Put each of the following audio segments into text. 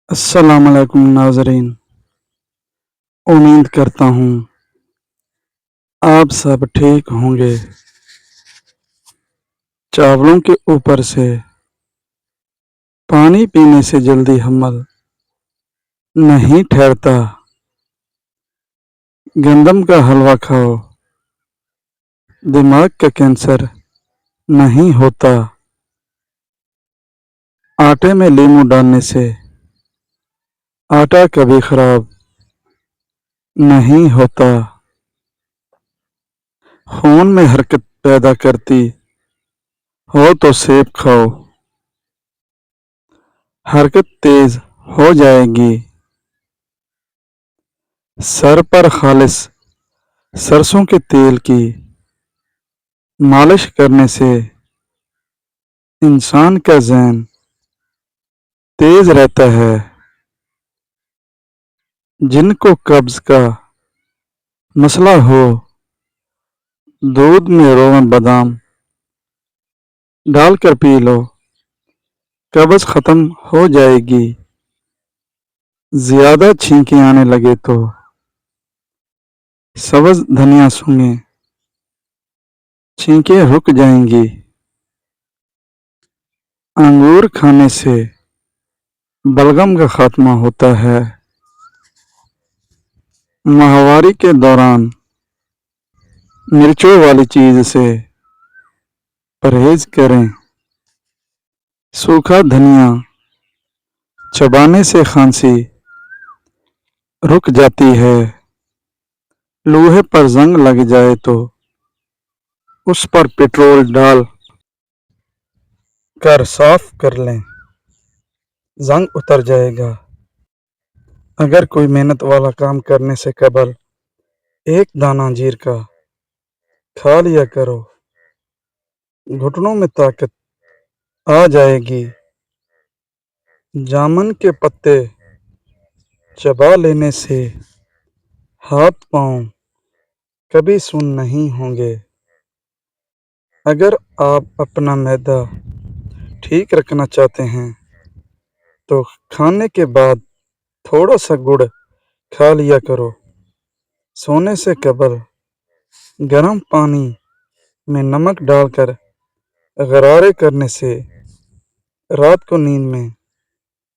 السلام علیکم ناظرین، امید کرتا ہوں آپ سب ٹھیک ہوں گے۔ چاولوں کے اوپر سے پانی پینے سے جلدی حمل نہیں ٹھہرتا۔ گندم کا حلوہ کھاؤ، دماغ کا کینسر نہیں ہوتا۔ آٹے میں لیموں ڈالنے سے آٹا کبھی خراب نہیں ہوتا۔ خون میں حرکت پیدا کرتی ہو تو سیب کھاؤ، حرکت تیز ہو جائے گی۔ سر پر خالص سرسوں کے تیل کی مالش کرنے سے انسان کا ذہن تیز رہتا ہے۔ جن کو قبض کا مسئلہ ہو، دودھ میں روغن بادام ڈال کر پی لو، قبض ختم ہو جائے گی۔ زیادہ چھینکیں آنے لگے تو سبز دھنیا سونگھیں، چھینکیں رک جائیں گی۔ انگور کھانے سے بلغم کا خاتمہ ہوتا ہے۔ ماہواری کے دوران مرچوں والی چیز سے پرہیز کریں۔ سوکھا دھنیا چبانے سے کھانسی رک جاتی ہے۔ لوہے پر زنگ لگ جائے تو اس پر پٹرول ڈال کر صاف کر لیں، زنگ اتر جائے گا۔ اگر کوئی محنت والا کام کرنے سے قبل ایک دانہ انجیر کا کھا لیا کرو، گھٹنوں میں طاقت آ جائے گی۔ جامن کے پتے چبا لینے سے ہاتھ پاؤں کبھی سن نہیں ہوں گے۔ اگر آپ اپنا معدہ ٹھیک رکھنا چاہتے ہیں تو کھانے کے بعد تھوڑا سا گڑ کھا لیا کرو۔ سونے سے قبل گرم پانی میں نمک ڈال کر غرارے کرنے سے رات کو نیند میں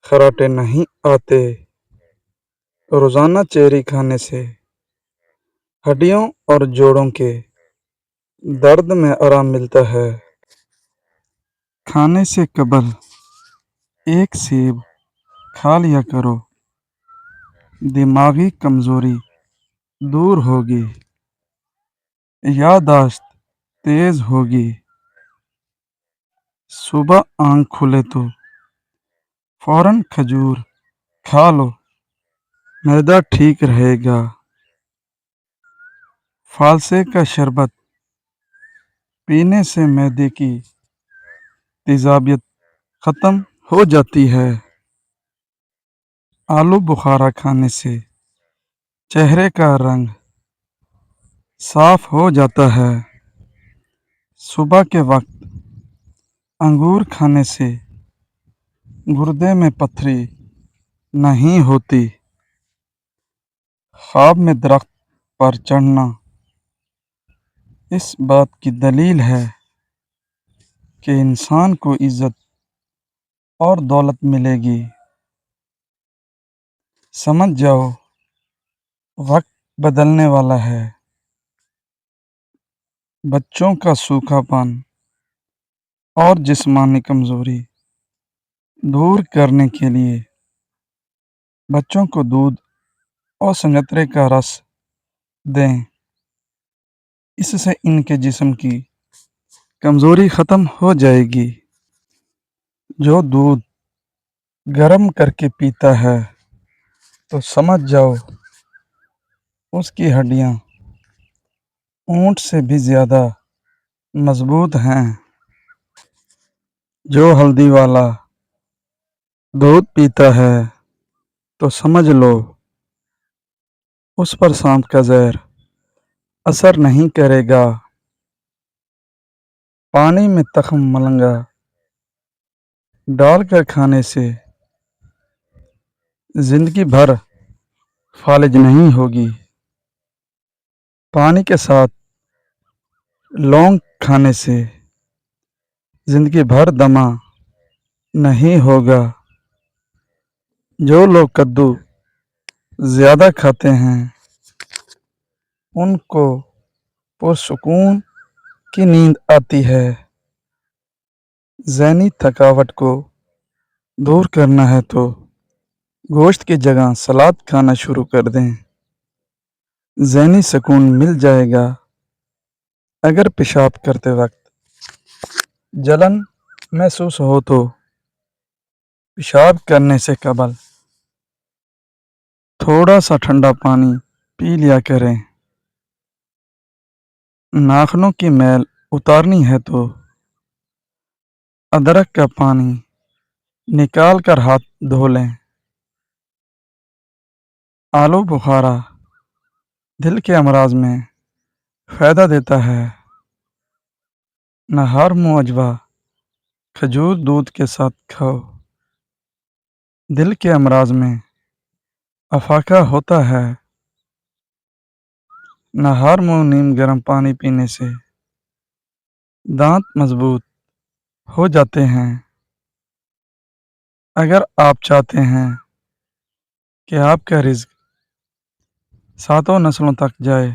خراٹے نہیں آتے۔ روزانہ چیری کھانے سے ہڈیوں اور جوڑوں کے درد میں آرام ملتا ہے۔ کھانے سے قبل ایک سیب کھا لیا کرو، دماغی کمزوری دور ہوگی، یادداشت تیز ہوگی۔ صبح آنکھ کھلے تو فوراً کھجور کھا لو، معدہ ٹھیک رہے گا۔ فالسے کا شربت پینے سے معدے کی تیزابیت ختم ہو جاتی ہے۔ آلو بخارا کھانے سے چہرے کا رنگ صاف ہو جاتا ہے۔ صبح کے وقت انگور کھانے سے گردے میں پتھری نہیں ہوتی۔ خواب میں درخت پر چڑھنا اس بات کی دلیل ہے کہ انسان کو عزت اور دولت ملے گی۔ سمجھ جاؤ، وقت بدلنے والا ہے۔ بچوں کا سوکھا پن اور جسمانی کمزوری دور کرنے کے لیے بچوں کو دودھ اور سنگترے کا رس دیں۔ اس سے ان کے جسم کی کمزوری ختم ہو جائے گی۔ جو دودھ گرم کر کے پیتا ہے تو سمجھ جاؤ اس کی ہڈیاں اونٹ سے بھی زیادہ مضبوط ہیں۔ جو ہلدی والا دودھ پیتا ہے تو سمجھ لو اس پر سانپ کا زہر اثر نہیں کرے گا۔ پانی میں تخم ملنگا ڈال کر کھانے سے زندگی بھر فالج نہیں ہوگی۔ پانی کے ساتھ لونگ کھانے سے زندگی بھر دمہ نہیں ہوگا۔ جو لوگ کدو زیادہ کھاتے ہیں ان کو پرسکون کی نیند آتی ہے۔ ذہنی تھکاوٹ کو دور کرنا ہے تو گوشت کی جگہ سلاد کھانا شروع کر دیں۔ ذہنی سکون مل جائے گا۔ اگر پیشاب کرتے وقت جلن محسوس ہو تو پیشاب کرنے سے قبل تھوڑا سا ٹھنڈا پانی پی لیا کریں۔ ناخنوں کی میل اتارنی ہے تو ادرک کا پانی نکال کر ہاتھ دھو لیں۔ آلو بخارا دل کے امراض میں فائدہ دیتا ہے۔ نہار منہ اجوا کھجور دودھ کے ساتھ کھاؤ۔ دل کے امراض میں افاقہ ہوتا ہے۔ نہار منہ نیم گرم پانی پینے سے دانت مضبوط ہو جاتے ہیں۔ اگر آپ چاہتے ہیں کہ آپ کا رزق 7 نسلوں تک جائے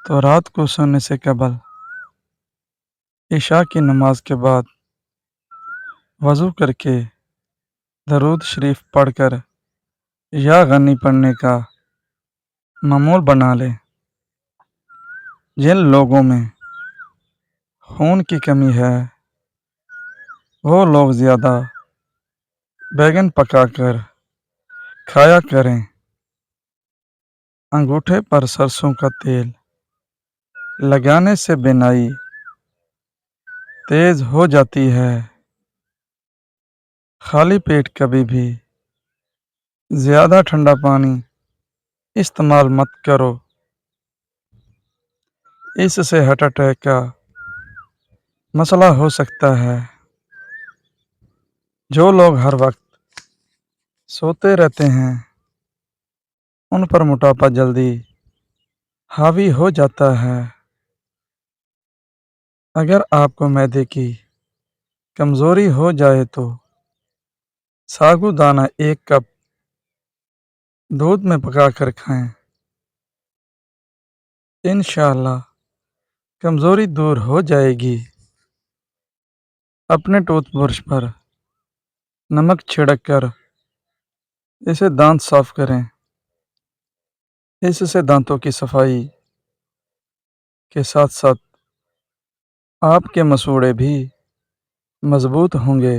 تو رات کو سونے سے قبل عشاء کی نماز کے بعد وضو کر کے درود شریف پڑھ کر یا غنی پڑھنے کا معمول بنا لیں۔ جن لوگوں میں خون کی کمی ہے وہ لوگ زیادہ بیگن پکا کر کھایا کریں۔ انگوٹھے پر سرسوں کا تیل لگانے سے بینائی تیز ہو جاتی ہے۔ خالی پیٹ کبھی بھی زیادہ ٹھنڈا پانی استعمال مت کرو۔ اس سے ہارٹ اٹیک کا مسئلہ ہو سکتا ہے۔ جو لوگ ہر وقت سوتے رہتے ہیں ان پر موٹاپا جلدی حاوی ہو جاتا ہے۔ اگر آپ کو معدے کی کمزوری ہو جائے تو ساگو دانہ 1 کپ دودھ میں پکا کر کھائیں۔ انشاءاللہ کمزوری دور ہو جائے گی۔ اپنے ٹوتھ برش پر نمک چھڑک کر اسے دانت صاف کریں۔ اس سے دانتوں کی صفائی کے ساتھ ساتھ آپ کے مسوڑھے بھی مضبوط ہوں گے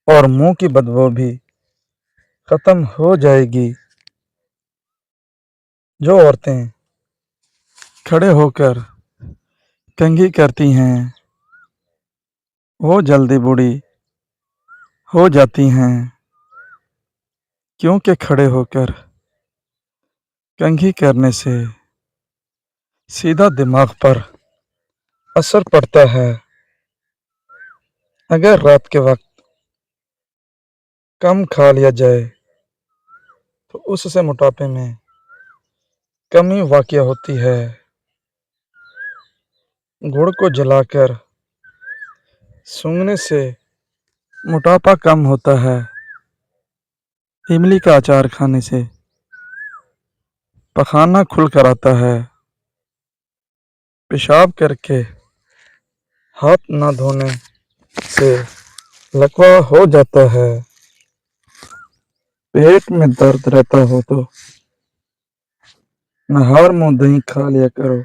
اور منہ کی بدبو بھی ختم ہو جائے گی۔ جو عورتیں کھڑے ہو کر کنگھی کرتی ہیں وہ جلدی بوڑھی ہو جاتی ہیں کیونکہ کھڑے ہو کر کنگھی کرنے سے سیدھا دماغ پر اثر پڑتا ہے۔ اگر رات کے وقت کم کھا لیا جائے تو اس سے موٹاپے میں کمی واقع ہوتی ہے۔ گڑ کو جلا کر سونگھنے سے موٹاپا کم ہوتا ہے۔ املی کا اچار کھانے سے پخانہ کھل کر آتا ہے۔ پیشاب کر کے ہاتھ نہ دھونے سے لکوہ ہو جاتا ہے۔ پیٹ میں درد رہتا ہو تو نہار منہ دہی کھا لیا کرو۔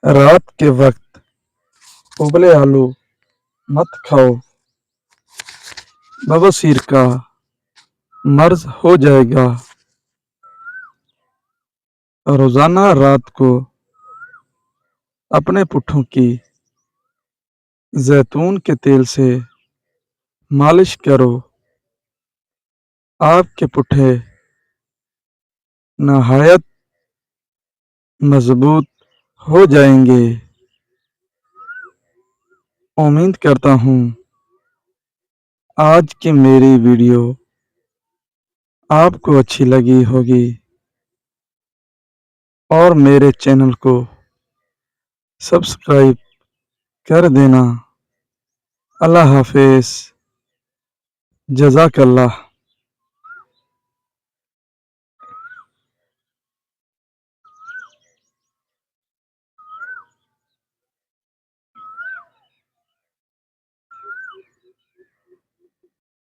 رات کے وقت ابلے آلو مت کھاؤ۔ بواسیر کا مرض ہو جائے گا۔ روزانہ رات کو اپنے پٹھوں کی زیتون کے تیل سے مالش کرو۔ آپ کے پٹھے نہایت مضبوط ہو جائیں گے۔ امید کرتا ہوں آج کی میری ویڈیو آپ کو اچھی لگی ہوگی اور میرے چینل کو سبسکرائب کر دینا۔ اللہ حافظ، جزاک اللہ۔